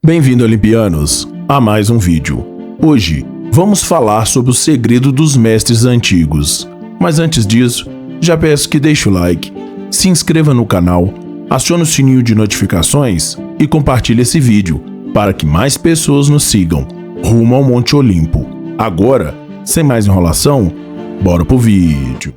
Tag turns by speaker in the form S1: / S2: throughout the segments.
S1: Bem-vindo, Olimpianos, a mais um vídeo. Hoje, vamos falar sobre o segredo dos mestres antigos. Mas antes disso, já peço que deixe o like, se inscreva no canal, acione o sininho de notificações e compartilhe esse vídeo para que mais pessoas nos sigam rumo ao Monte Olimpo. Agora, sem mais enrolação, bora pro vídeo.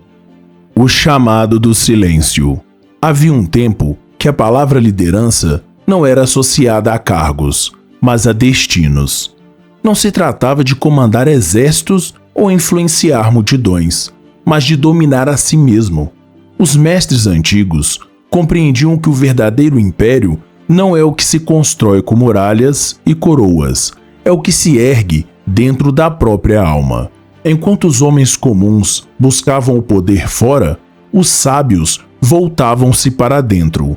S1: O chamado do silêncio. Havia um tempo que a palavra liderança não era associada a cargos, mas a destinos. Não se tratava de comandar exércitos ou influenciar multidões, mas de dominar a si mesmo. Os mestres antigos compreendiam que o verdadeiro império não é o que se constrói com muralhas e coroas, é o que se ergue dentro da própria alma. Enquanto os homens comuns buscavam o poder fora, os sábios voltavam-se para dentro.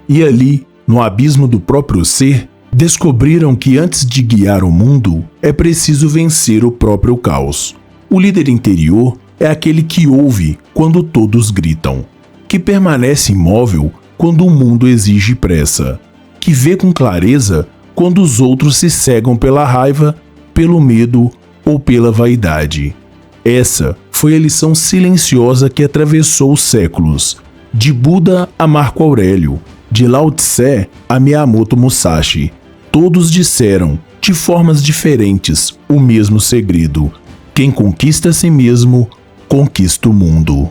S1: E ali, no abismo do próprio ser, descobriram que antes de guiar o mundo, é preciso vencer o próprio caos. O líder interior é aquele que ouve quando todos gritam, que permanece imóvel quando o mundo exige pressa, que vê com clareza quando os outros se cegam pela raiva, pelo medo ou pela vaidade. Essa foi a lição silenciosa que atravessou os séculos, de Buda a Marco Aurélio, de Lao Tse a Miyamoto Musashi. Todos disseram, de formas diferentes, o mesmo segredo: quem conquista a si mesmo, conquista o mundo.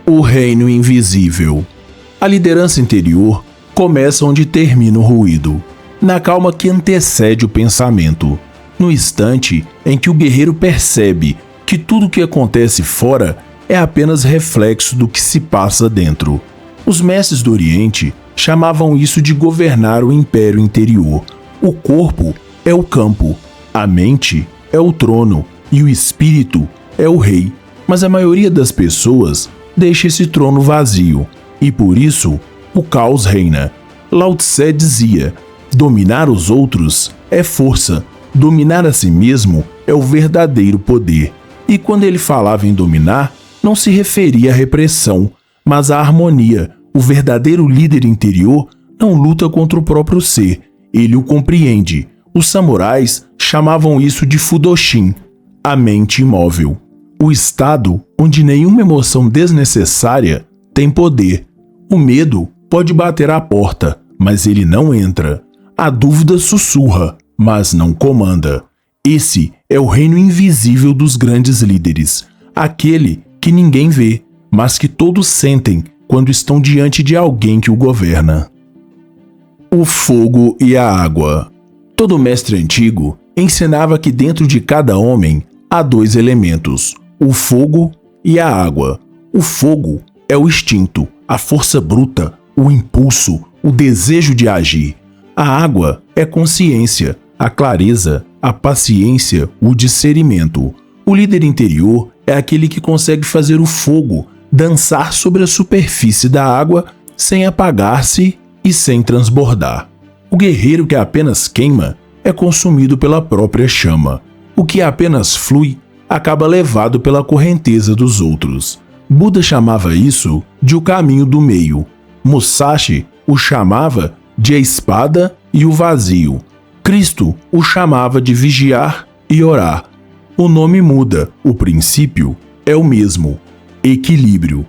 S1: O reino invisível. A liderança interior começa onde termina o ruído, na calma que antecede o pensamento. No instante em que o guerreiro percebe que tudo o que acontece fora é apenas reflexo do que se passa dentro. Os mestres do Oriente chamavam isso de governar o império interior. O corpo é o campo, a mente é o trono e o espírito é o rei. Mas a maioria das pessoas deixa esse trono vazio e por isso o caos reina. Lao Tse dizia: dominar os outros é força, dominar a si mesmo é o verdadeiro poder. E quando ele falava em dominar, não se referia à repressão, mas à harmonia. O verdadeiro líder interior não luta contra o próprio ser, ele o compreende. Os samurais chamavam isso de Fudoshin, a mente imóvel. O estado onde nenhuma emoção desnecessária tem poder. O medo pode bater à porta, mas ele não entra. A dúvida sussurra, mas não comanda. Esse é o reino invisível dos grandes líderes, aquele que ninguém vê, mas que todos sentem quando estão diante de alguém que o governa. O fogo e a água. Todo mestre antigo ensinava que dentro de cada homem há dois elementos, o fogo e a água. O fogo é o instinto, a força bruta, o impulso, o desejo de agir. A água é consciência, a clareza, a paciência, o discernimento. O líder interior é aquele que consegue fazer o fogo dançar sobre a superfície da água sem apagar-se e sem transbordar. O guerreiro que apenas queima é consumido pela própria chama. O que apenas flui acaba levado pela correnteza dos outros. Buda chamava isso de o caminho do meio. Musashi o chamava de a espada e o vazio. Cristo o chamava de vigiar e orar. O nome muda, o princípio é o mesmo. Equilíbrio.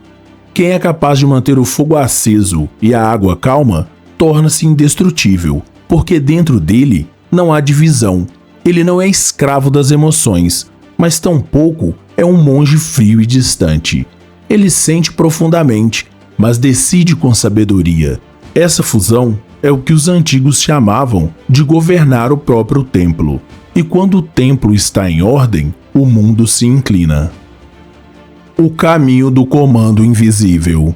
S1: Quem é capaz de manter o fogo aceso e a água calma torna-se indestrutível, porque dentro dele não há divisão. Ele não é escravo das emoções, mas tampouco é um monge frio e distante. Ele sente profundamente, mas decide com sabedoria. Essa fusão é o que os antigos chamavam de governar o próprio templo. E quando o templo está em ordem, o mundo se inclina. O caminho do comando invisível.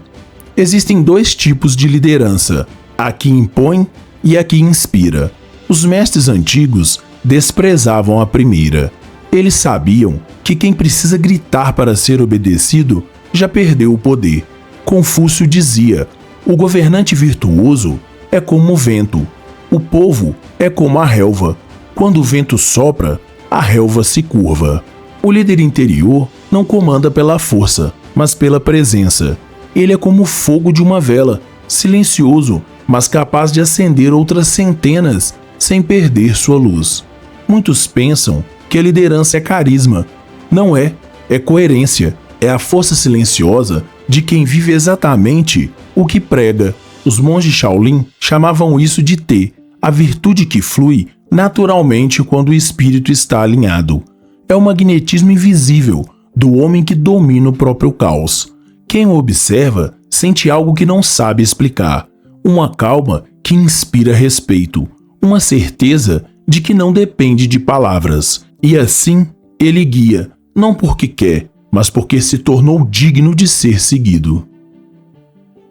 S1: Existem dois tipos de liderança, a que impõe e a que inspira. Os mestres antigos desprezavam a primeira. Eles sabiam que quem precisa gritar para ser obedecido já perdeu o poder. Confúcio dizia: o governante virtuoso é como o vento, o povo é como a relva. Quando o vento sopra, a relva se curva. O líder interior não comanda pela força, mas pela presença. Ele é como o fogo de uma vela, silencioso, mas capaz de acender outras centenas sem perder sua luz. Muitos pensam que a liderança é carisma. Não é, é coerência, é a força silenciosa de quem vive exatamente o que prega. Os monges Shaolin chamavam isso de Te, a virtude que flui naturalmente quando o espírito está alinhado. É o magnetismo invisível do homem que domina o próprio caos. Quem o observa sente algo que não sabe explicar, uma calma que inspira respeito, uma certeza de que não depende de palavras. E assim, ele guia, não porque quer, mas porque se tornou digno de ser seguido.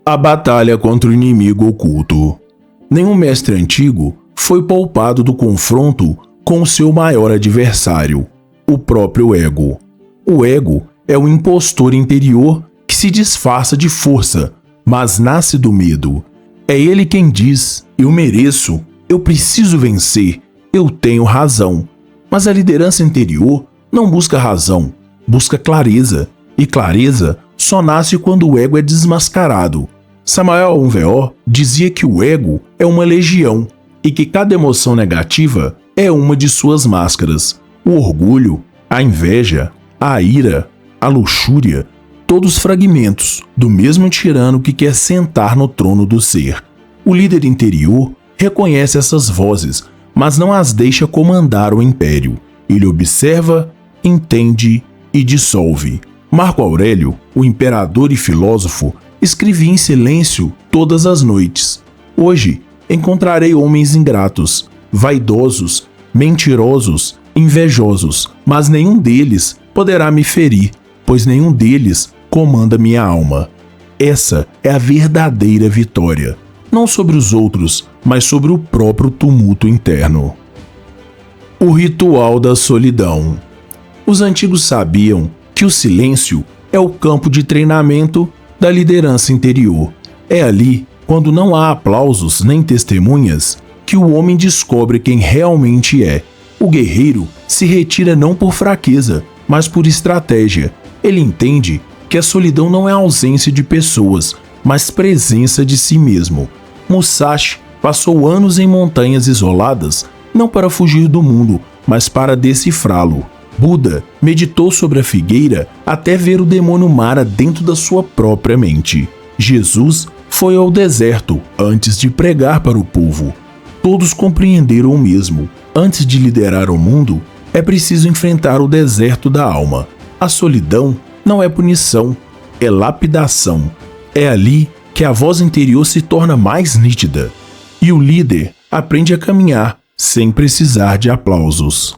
S1: A batalha contra o inimigo oculto. Nenhum mestre antigo foi poupado do confronto com o seu maior adversário, o próprio ego. O ego é o impostor interior que se disfarça de força, mas nasce do medo. É ele quem diz: eu mereço, eu preciso vencer, eu tenho razão. Mas a liderança interior não busca razão, busca clareza. E clareza só nasce quando o ego é desmascarado. Samael 1VO dizia que o ego é uma legião e que cada emoção negativa é uma de suas máscaras. O orgulho, a inveja, a ira, a luxúria, todos fragmentos do mesmo tirano que quer sentar no trono do ser. O líder interior reconhece essas vozes, mas não as deixa comandar o império. Ele observa, entende e dissolve. Marco Aurélio, o imperador e filósofo, escrevia em silêncio todas as noites. Hoje encontrarei homens ingratos, vaidosos, mentirosos, invejosos, mas nenhum deles poderá me ferir, pois nenhum deles comanda minha alma. Essa é a verdadeira vitória, não sobre os outros, mas sobre o próprio tumulto interno. O ritual da solidão. Os antigos sabiam que o silêncio é o campo de treinamento da liderança interior. É ali, quando não há aplausos nem testemunhas, que o homem descobre quem realmente é. O guerreiro se retira não por fraqueza, mas por estratégia. Ele entende que a solidão não é ausência de pessoas, mas presença de si mesmo. Musashi passou anos em montanhas isoladas, não para fugir do mundo, mas para decifrá-lo. Buda meditou sobre a figueira até ver o demônio Mara dentro da sua própria mente. Jesus foi ao deserto antes de pregar para o povo. Todos compreenderam o mesmo. Antes de liderar o mundo, é preciso enfrentar o deserto da alma. A solidão não é punição, é lapidação. É ali que a voz interior se torna mais nítida e o líder aprende a caminhar sem precisar de aplausos.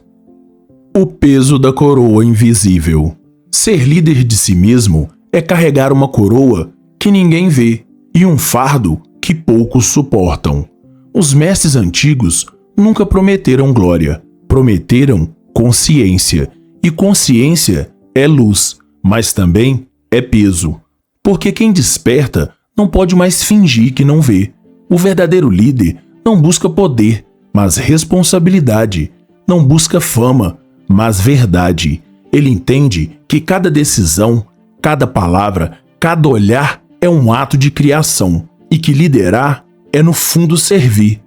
S1: O peso da coroa invisível. Ser líder de si mesmo é carregar uma coroa que ninguém vê e um fardo que poucos suportam. Os mestres antigos nunca prometeram glória, prometeram consciência. E consciência é luz, mas também é peso. Porque quem desperta não pode mais fingir que não vê. O verdadeiro líder não busca poder, mas responsabilidade. Não busca fama, mas verdade. Ele entende que cada decisão, cada palavra, cada olhar é um ato de criação e que liderar é no fundo servir.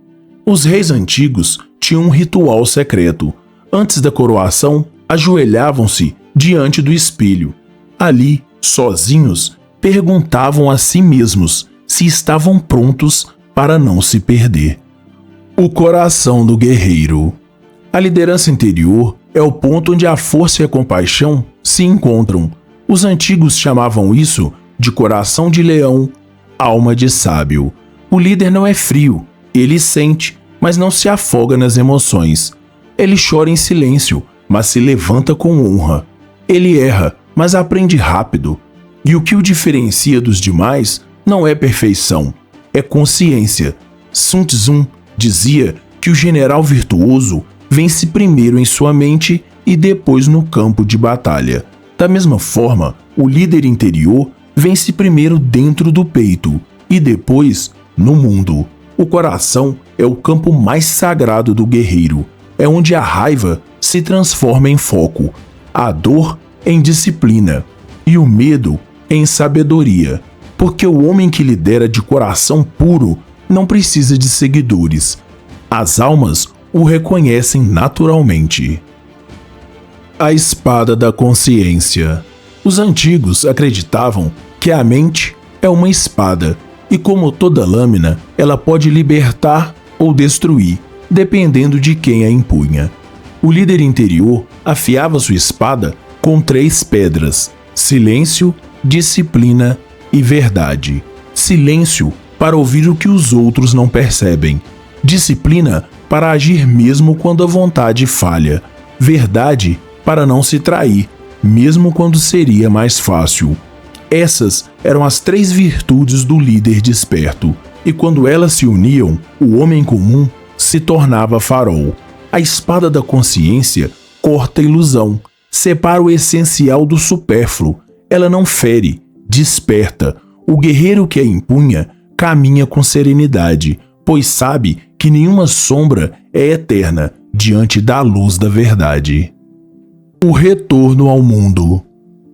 S1: Os reis antigos tinham um ritual secreto. Antes da coroação, ajoelhavam-se diante do espelho. Ali, sozinhos, perguntavam a si mesmos se estavam prontos para não se perder. O coração do guerreiro. A liderança interior é o ponto onde a força e a compaixão se encontram. Os antigos chamavam isso de coração de leão, alma de sábio. O líder não é frio, ele sente, mas não se afoga nas emoções. Ele chora em silêncio, mas se levanta com honra. Ele erra, mas aprende rápido. E o que o diferencia dos demais não é perfeição, é consciência. Sun Tzu dizia que o general virtuoso vence primeiro em sua mente e depois no campo de batalha. Da mesma forma, o líder interior vence primeiro dentro do peito e depois no mundo. O coração é o campo mais sagrado do guerreiro. É onde a raiva se transforma em foco, a dor em disciplina e o medo em sabedoria. Porque o homem que lidera de coração puro não precisa de seguidores. As almas o reconhecem naturalmente. A espada da consciência. Os antigos acreditavam que a mente é uma espada e, como toda lâmina, ela pode libertar ou destruir, dependendo de quem a empunha. O líder interior afiava sua espada com 3 pedras: silêncio, disciplina e verdade. Silêncio para ouvir o que os outros não percebem. Disciplina para agir mesmo quando a vontade falha. Verdade para não se trair, mesmo quando seria mais fácil. Essas eram as 3 virtudes do líder desperto, e quando elas se uniam, o homem comum se tornava farol. A espada da consciência corta a ilusão, separa o essencial do supérfluo. Ela não fere, desperta. O guerreiro que a empunha caminha com serenidade, pois sabe que nenhuma sombra é eterna diante da luz da verdade. O retorno ao mundo.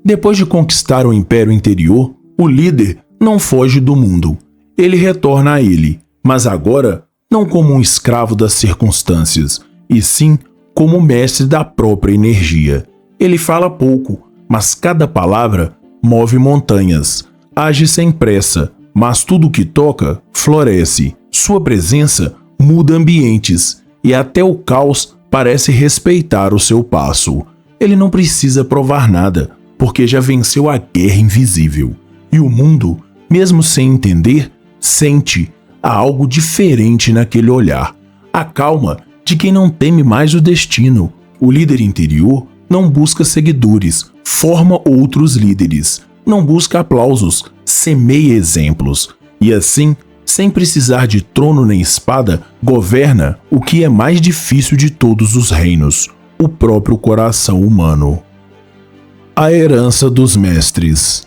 S1: Depois de conquistar o império interior, o líder não foge do mundo. Ele retorna a ele, mas agora não como um escravo das circunstâncias, e sim como mestre da própria energia. Ele fala pouco, mas cada palavra move montanhas. Age sem pressa, mas tudo que toca floresce. Sua presença muda ambientes, e até o caos parece respeitar o seu passo. Ele não precisa provar nada, porque já venceu a guerra invisível. E o mundo, mesmo sem entender, sente. Há algo diferente naquele olhar. A calma de quem não teme mais o destino. O líder interior não busca seguidores, forma outros líderes. Não busca aplausos, semeia exemplos. E assim, sem precisar de trono nem espada, governa o que é mais difícil de todos os reinos: o próprio coração humano. A herança dos mestres.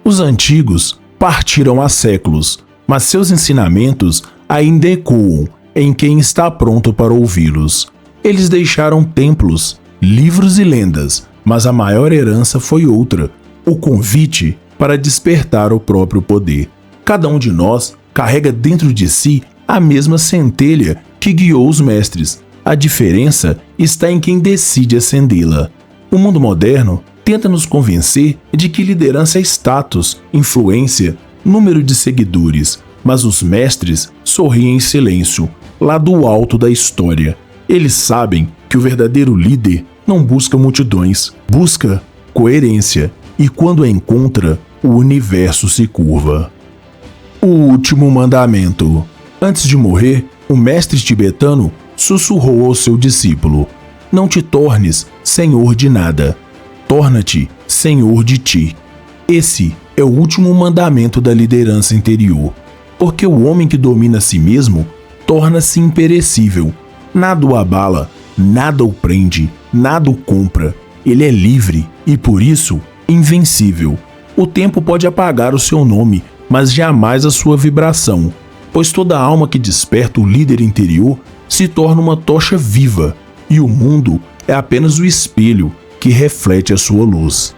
S1: Os antigos partiram há séculos, mas seus ensinamentos ainda ecoam em quem está pronto para ouvi-los. Eles deixaram templos, livros e lendas, mas a maior herança foi outra: o convite para despertar o próprio poder. Cada um de nós carrega dentro de si a mesma centelha que guiou os mestres. A diferença está em quem decide acendê-la. O mundo moderno tenta nos convencer de que liderança é status, influência, número de seguidores, mas os mestres sorriem em silêncio, lá do alto da história. Eles sabem que o verdadeiro líder não busca multidões, busca coerência, e quando a encontra, o universo se curva. O último mandamento. Antes de morrer, o mestre tibetano sussurrou ao seu discípulo: não te tornes senhor de nada, torna-te senhor de ti. Esse é o último mandamento da liderança interior, porque o homem que domina a si mesmo torna-se imperecível. Nada o abala, nada o prende, nada o compra. Ele é livre e, por isso, invencível. O tempo pode apagar o seu nome, mas jamais a sua vibração, pois toda alma que desperta o líder interior se torna uma tocha viva, e o mundo é apenas o espelho que reflete a sua luz.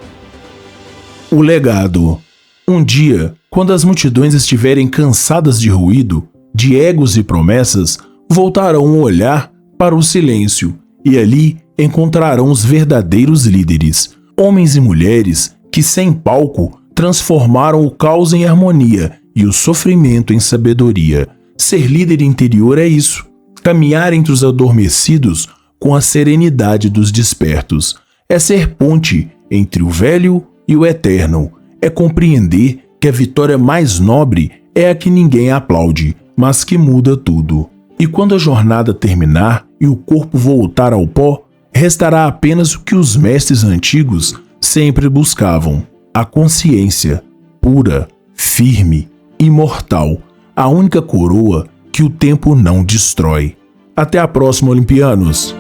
S1: O legado. Um dia, quando as multidões estiverem cansadas de ruído, de egos e promessas, voltarão o olhar para o silêncio, e ali encontrarão os verdadeiros líderes, homens e mulheres que, sem palco, transformaram o caos em harmonia e o sofrimento em sabedoria. Ser líder interior é isso: caminhar entre os adormecidos com a serenidade dos despertos. É ser ponte entre o velho e o eterno. É compreender que a vitória mais nobre é a que ninguém aplaude, mas que muda tudo. E quando a jornada terminar e o corpo voltar ao pó, restará apenas o que os mestres antigos sempre buscavam: a consciência, pura, firme, imortal, a única coroa que o tempo não destrói. Até a próxima, Olimpianos!